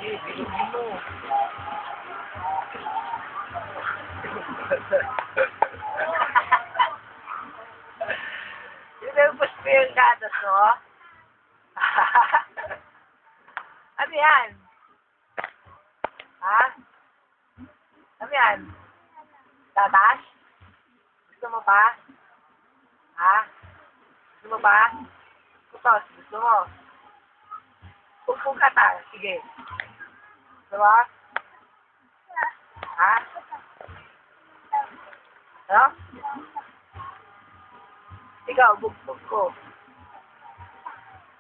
Eh, bilhin mo. Inubos mo yung gatas mo? Ano yan? Ha? Ano yan? Gatas? Gusto mo pa? Ha? Gusto mo pa? Gusto mo? Pupong ka ta. Sige. Gusto mo? Ha? Ano? Ikaw, bugbog ko.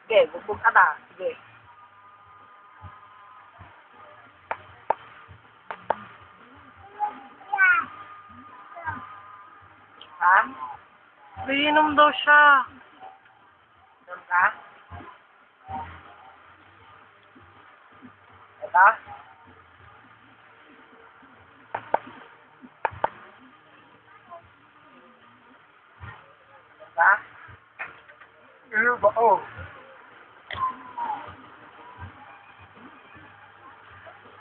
Sige, bugbog ka ta. Sige. Ha? Iinom daw siya. Doon ka? Ito? Doon ka? Ano ba? Oh.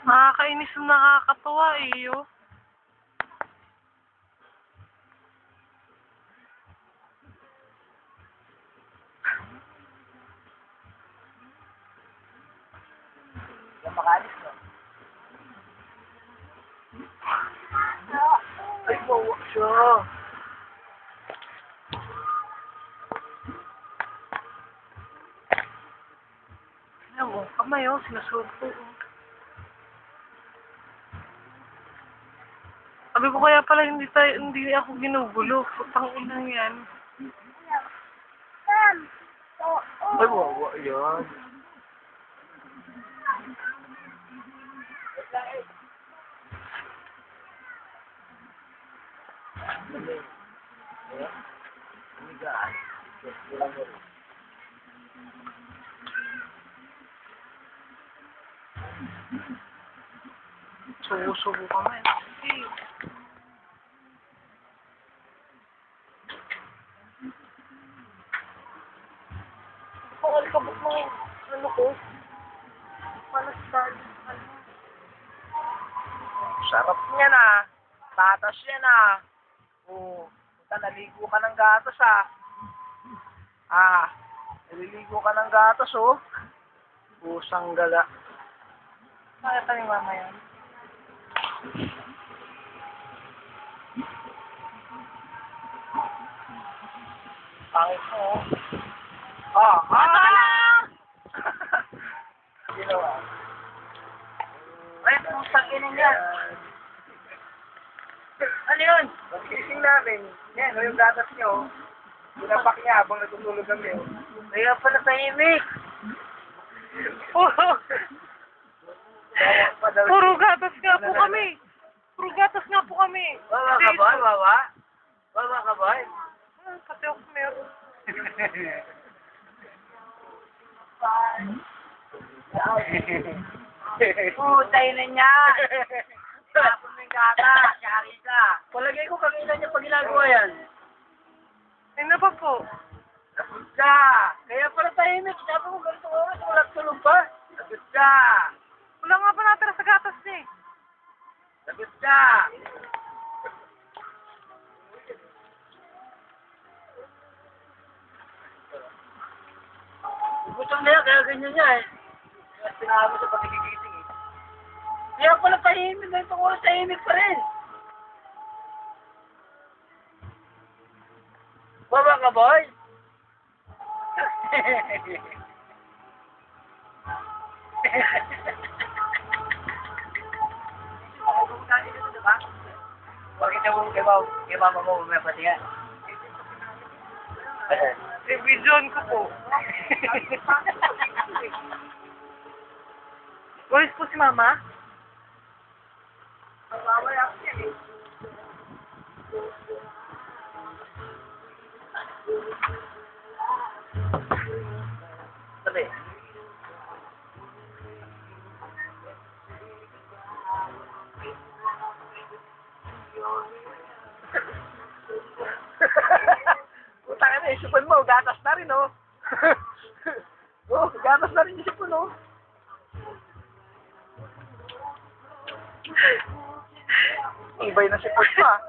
Nakakainis yung nakakatawa eh, oh. Yung makalis, no? Ay, bawa siya. Ayan mo, kamay oh, sinusuot ko. Oh. Sabi ko kaya pala hindi ako ginugulo. Putang inang yan. Ay, bawa yan. Subo-subo kamay. Sige. Ang alikabok mo. Ano ko? Palastan. Sarap niya na. Tatas yan ah. Oo. Punta naligo ka ng gatas ah. Ah. Naliligo ka ng gatas oh. Pusang gala. Bakit ni mama yan? Pangit mo oh. Ah. Ah! Ginawa. Ay, pusang inin yan. Ano yun? Pag-gising namin, yan, yung gatas nyo, pinapak niya habang natutulog kami. Kaya pala tahimik. Puro gatas nga po kami. Puro gatas nga po kami. Wawa ka ba? Wawa? Wawa ka ba? Pati ako meron. Putay na niya! Tapos ng gata, kari ka. Palagay ko kanina niya pag ginagawa yan. Ano pa po? Tapos ka! Kaya pala tahimik, sabi mo ganito oras, walang tulog pa. Tapos ka! Wala nga ba natira sa gatas niya eh. Tapos ka! Gutom na yan, kaya ganyan niya eh. Kaya sinabi sa pagkikigising eh. Kaya pala tahimik, ganito oras tahimik pa rin. Baba ka, boy? Bakit mo kay mama mo may patiyan? Revision ko po. Boys po si mama? Sabi. Putang ina, isipon mo, gatas na rin, oh. Oh, gatas na rin isipon, oh. Ibay na si Port mo ah.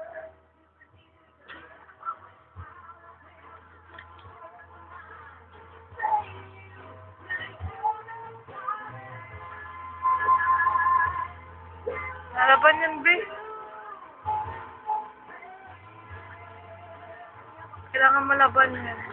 Lalaban yan, be. Kailangan malaban yan.